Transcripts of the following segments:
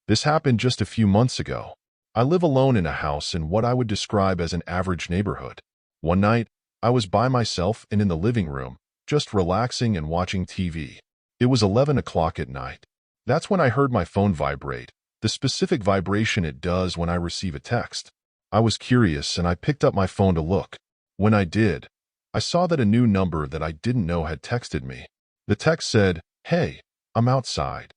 This happened just a few months ago. I live alone in a house in what I would describe as an average neighborhood. One night, I was by myself and in the living room, just relaxing and watching TV. It was 11 o'clock at night. That's when I heard my phone vibrate, the specific vibration it does when I receive a text. I was curious and I picked up my phone to look. When I did, I saw that a new number that I didn't know had texted me. The text said, "Hey, I'm outside."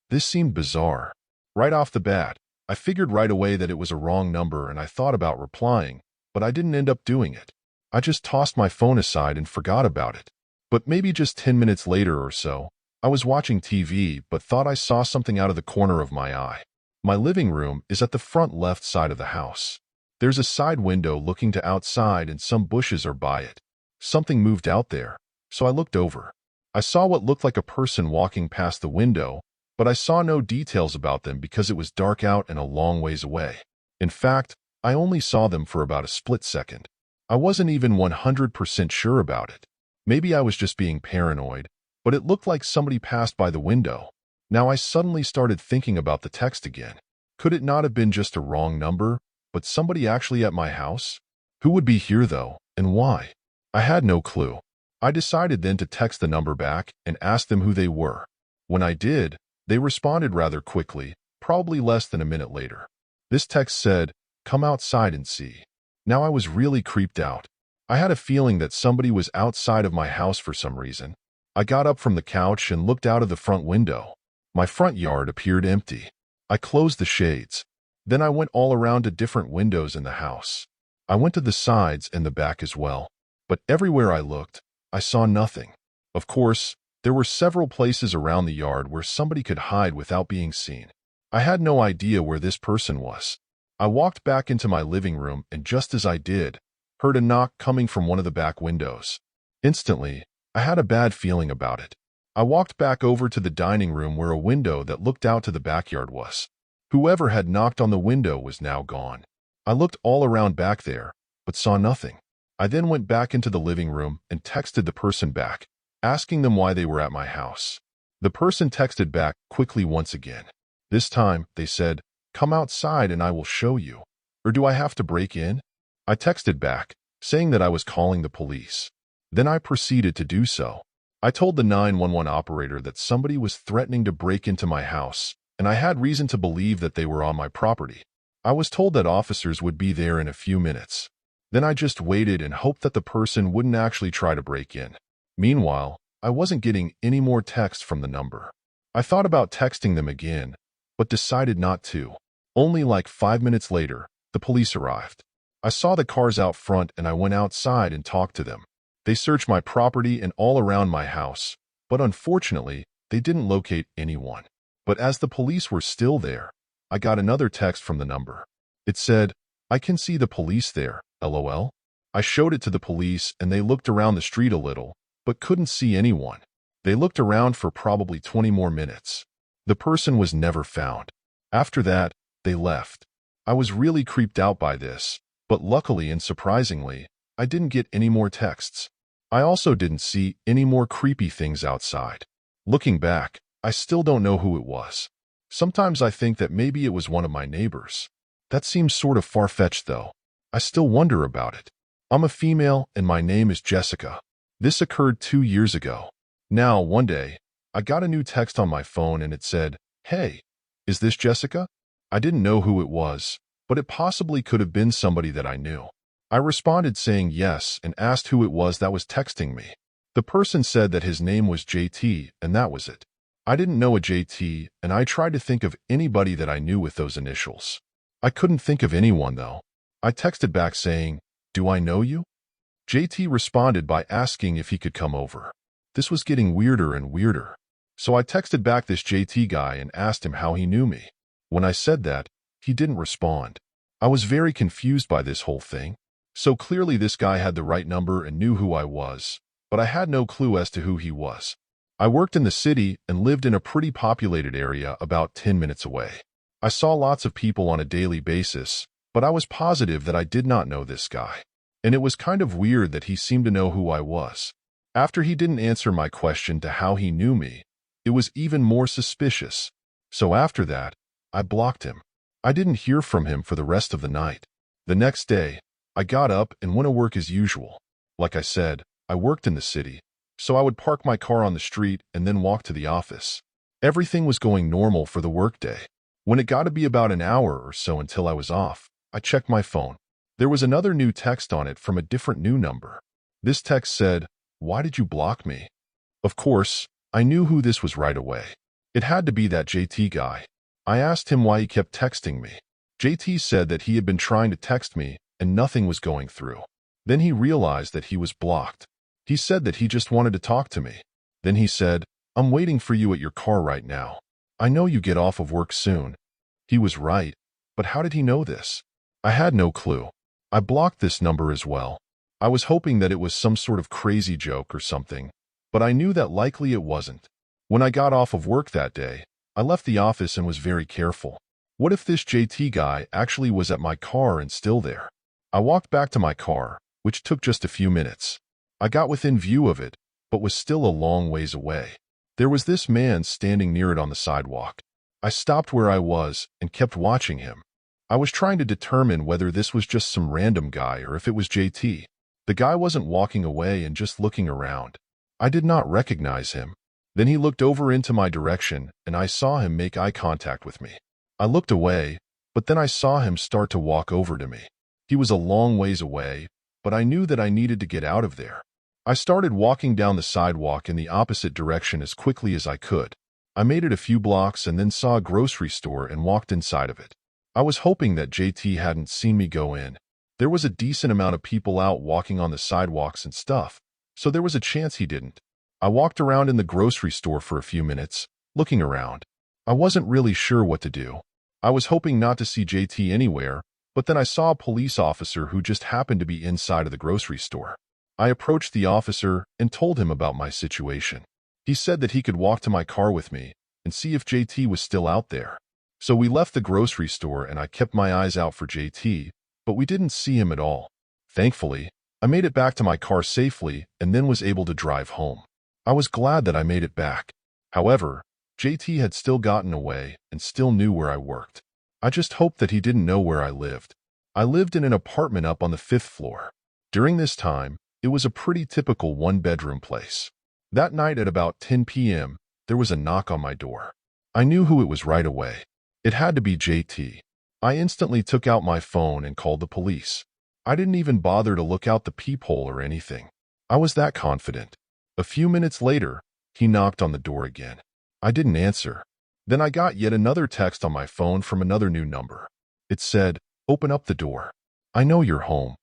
This seemed bizarre. Right off the bat, I figured right away that it was a wrong number and I thought about replying, but I didn't end up doing it. I just tossed my phone aside and forgot about it. But maybe just 10 minutes later or so, I was watching TV but thought I saw something out of the corner of my eye. My living room is at the front left side of the house. There's a side window looking to outside and some bushes are by it. Something moved out there, so I looked over. I saw what looked like a person walking past the window, but I saw no details about them because it was dark out and a long ways away. In fact, I only saw them for about a split second. I wasn't even 100% sure about it. Maybe I was just being paranoid, but it looked like somebody passed by the window. Now I suddenly started thinking about the text again. Could it not have been just a wrong number, but somebody actually at my house? Who would be here though, and why? I had no clue. I decided then to text the number back and ask them who they were. When I did, they responded rather quickly, probably less than a minute later. This text said, "Come outside and see." Now I was really creeped out. I had a feeling that somebody was outside of my house for some reason. I got up from the couch and looked out of the front window. My front yard appeared empty. I closed the shades. Then I went all around to different windows in the house. I went to the sides and the back as well. But everywhere I looked, I saw nothing. Of course, there were several places around the yard where somebody could hide without being seen. I had no idea where this person was. I walked back into my living room and just as I did, heard a knock coming from one of the back windows. Instantly, I had a bad feeling about it. I walked back over to the dining room where a window that looked out to the backyard was. Whoever had knocked on the window was now gone. I looked all around back there, but saw nothing. I then went back into the living room and texted the person back, asking them why they were at my house. The person texted back quickly once again. This time, they said, "Come outside and I will show you. Or do I have to break in?" I texted back, saying that I was calling the police. Then I proceeded to do so. I told the 911 operator that somebody was threatening to break into my house, and I had reason to believe that they were on my property. I was told that officers would be there in a few minutes. Then I just waited and hoped that the person wouldn't actually try to break in. Meanwhile, I wasn't getting any more text from the number. I thought about texting them again, but decided not to. Only like 5 minutes later, the police arrived. I saw the cars out front and I went outside and talked to them. They searched my property and all around my house, but unfortunately, they didn't locate anyone. But as the police were still there, I got another text from the number. It said, "I can see the police there, LOL." I showed it to the police and they looked around the street a little, but couldn't see anyone. They looked around for probably 20 more minutes. The person was never found. After that, they left. I was really creeped out by this, but luckily and surprisingly, I didn't get any more texts. I also didn't see any more creepy things outside. Looking back, I still don't know who it was. Sometimes I think that maybe it was one of my neighbors. That seems sort of far-fetched though. I still wonder about it. I'm a female and my name is Jessica. This occurred 2 years ago. Now, one day, I got a new text on my phone and it said, "Hey, is this Jessica?" I didn't know who it was, but it possibly could have been somebody that I knew. I responded saying yes and asked who it was that was texting me. The person said that his name was JT and that was it. I didn't know a JT and I tried to think of anybody that I knew with those initials. I couldn't think of anyone though. I texted back saying, "Do I know you?" JT responded by asking if he could come over. This was getting weirder and weirder. So I texted back this JT guy and asked him how he knew me. When I said that, he didn't respond. I was very confused by this whole thing. So clearly this guy had the right number and knew who I was, but I had no clue as to who he was. I worked in the city and lived in a pretty populated area about 10 minutes away. I saw lots of people on a daily basis, but I was positive that I did not know this guy. And it was kind of weird that he seemed to know who I was. After he didn't answer my question to how he knew me, it was even more suspicious. So after that, I blocked him. I didn't hear from him for the rest of the night. The next day, I got up and went to work as usual. Like I said, I worked in the city, so I would park my car on the street and then walk to the office. Everything was going normal for the workday. When it got to be about an hour or so until I was off, I checked my phone. There was another new text on it from a different new number. This text said, "Why did you block me?" Of course, I knew who this was right away. It had to be that JT guy. I asked him why he kept texting me. JT said that he had been trying to text me and nothing was going through. Then he realized that he was blocked. He said that he just wanted to talk to me. Then he said, "I'm waiting for you at your car right now. I know you get off of work soon." He was right, but how did he know this? I had no clue. I blocked this number as well. I was hoping that it was some sort of crazy joke or something, but I knew that likely it wasn't. When I got off of work that day, I left the office and was very careful. What if this JT guy actually was at my car and still there? I walked back to my car, which took just a few minutes. I got within view of it, but was still a long ways away. There was this man standing near it on the sidewalk. I stopped where I was and kept watching him. I was trying to determine whether this was just some random guy or if it was JT. The guy wasn't walking away and just looking around. I did not recognize him. Then he looked over into my direction and I saw him make eye contact with me. I looked away, but then I saw him start to walk over to me. He was a long ways away, but I knew that I needed to get out of there. I started walking down the sidewalk in the opposite direction as quickly as I could. I made it a few blocks and then saw a grocery store and walked inside of it. I was hoping that JT hadn't seen me go in. There was a decent amount of people out walking on the sidewalks and stuff, so there was a chance he didn't. I walked around in the grocery store for a few minutes, looking around. I wasn't really sure what to do. I was hoping not to see JT anywhere, but then I saw a police officer who just happened to be inside of the grocery store. I approached the officer and told him about my situation. He said that he could walk to my car with me and see if JT was still out there. So we left the grocery store and I kept my eyes out for JT, but we didn't see him at all. Thankfully, I made it back to my car safely and then was able to drive home. I was glad that I made it back. However, JT had still gotten away and still knew where I worked. I just hoped that he didn't know where I lived. I lived in an apartment up on the 5th floor. During this time, it was a pretty typical one-bedroom place. That night at about 10 p.m., there was a knock on my door. I knew who it was right away. It had to be JT. I instantly took out my phone and called the police. I didn't even bother to look out the peephole or anything. I was that confident. A few minutes later, he knocked on the door again. I didn't answer. Then I got yet another text on my phone from another new number. It said, "Open up the door. I know you're home."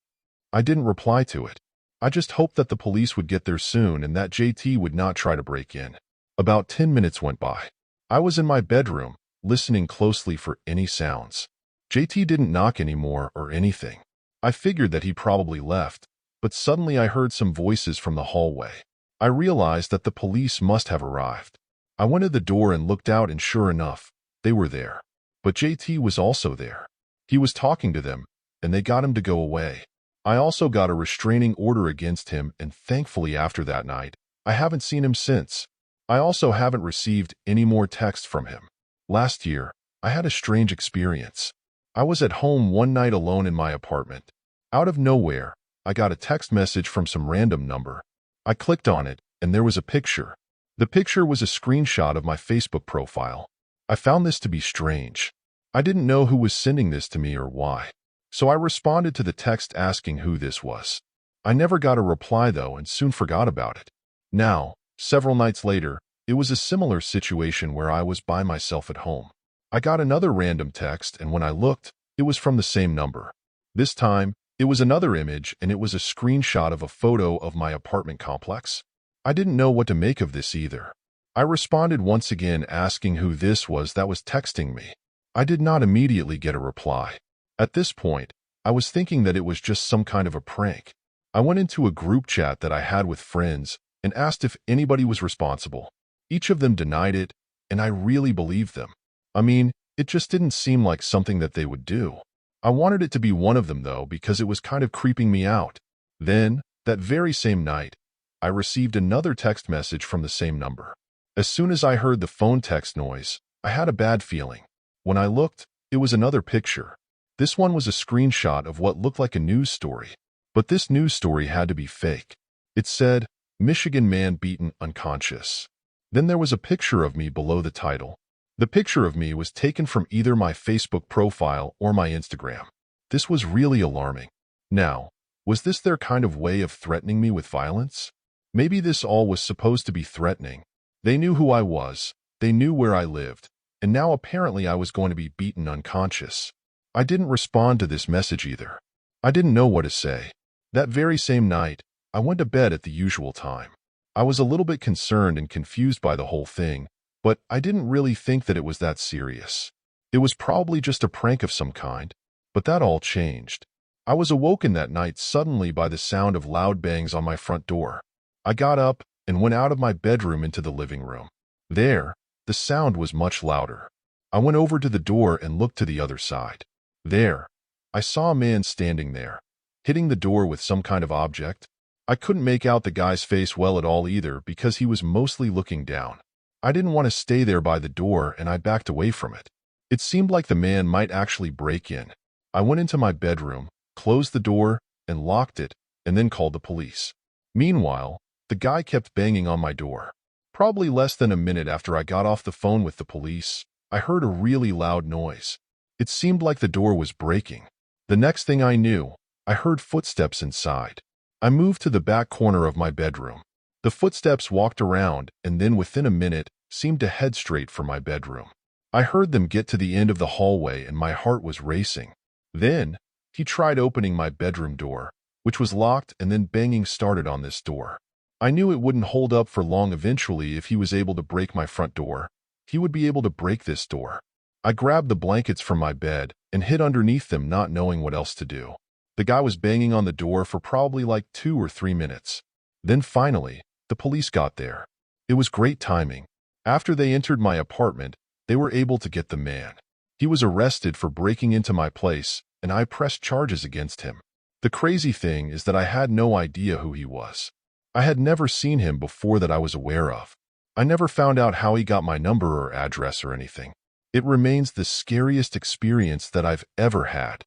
I didn't reply to it. I just hoped that the police would get there soon and that JT would not try to break in. About 10 minutes went by. I was in my bedroom, listening closely for any sounds. JT didn't knock anymore or anything. I figured that he probably left, but suddenly I heard some voices from the hallway. I realized that the police must have arrived. I went to the door and looked out and sure enough, they were there. But JT was also there. He was talking to them, and they got him to go away. I also got a restraining order against him and thankfully after that night, I haven't seen him since. I also haven't received any more texts from him. Last year, I had a strange experience. I was at home one night alone in my apartment. Out of nowhere, I got a text message from some random number. I clicked on it, and there was a picture. The picture was a screenshot of my Facebook profile. I found this to be strange. I didn't know who was sending this to me or why. So I responded to the text asking who this was. I never got a reply though and soon forgot about it. Now, several nights later, it was a similar situation where I was by myself at home. I got another random text and when I looked, it was from the same number. This time, it was another image and it was a screenshot of a photo of my apartment complex. I didn't know what to make of this either. I responded once again asking who this was that was texting me. I did not immediately get a reply. At this point, I was thinking that it was just some kind of a prank. I went into a group chat that I had with friends and asked if anybody was responsible. Each of them denied it, and I really believed them. I mean, it just didn't seem like something that they would do. I wanted it to be one of them, though, because it was kind of creeping me out. Then, that very same night, I received another text message from the same number. As soon as I heard the phone text noise, I had a bad feeling. When I looked, it was another picture. This one was a screenshot of what looked like a news story. But this news story had to be fake. It said, "Michigan man beaten unconscious." Then there was a picture of me below the title. The picture of me was taken from either my Facebook profile or my Instagram. This was really alarming. Now, was this their kind of way of threatening me with violence? Maybe this all was supposed to be threatening. They knew who I was, they knew where I lived, and now apparently I was going to be beaten unconscious. I didn't respond to this message either. I didn't know what to say. That very same night, I went to bed at the usual time. I was a little bit concerned and confused by the whole thing, but I didn't really think that it was that serious. It was probably just a prank of some kind, but that all changed. I was awoken that night suddenly by the sound of loud bangs on my front door. I got up and went out of my bedroom into the living room. There, the sound was much louder. I went over to the door and looked to the other side. There, I saw a man standing there, hitting the door with some kind of object. I couldn't make out the guy's face well at all either because he was mostly looking down. I didn't want to stay there by the door and I backed away from it. It seemed like the man might actually break in. I went into my bedroom, closed the door, and locked it, and then called the police. Meanwhile, the guy kept banging on my door. Probably less than a minute after I got off the phone with the police, I heard a really loud noise. It seemed like the door was breaking. The next thing I knew, I heard footsteps inside. I moved to the back corner of my bedroom. The footsteps walked around and then within a minute seemed to head straight for my bedroom. I heard them get to the end of the hallway and my heart was racing. Then, he tried opening my bedroom door, which was locked, and then banging started on this door. I knew it wouldn't hold up for long. Eventually, if he was able to break my front door, he would be able to break this door. I grabbed the blankets from my bed and hid underneath them, not knowing what else to do. The guy was banging on the door for probably like 2 or 3 minutes. Then finally, the police got there. It was great timing. After they entered my apartment, they were able to get the man. He was arrested for breaking into my place, and I pressed charges against him. The crazy thing is that I had no idea who he was. I had never seen him before that I was aware of. I never found out how he got my number or address or anything. It remains the scariest experience that I've ever had.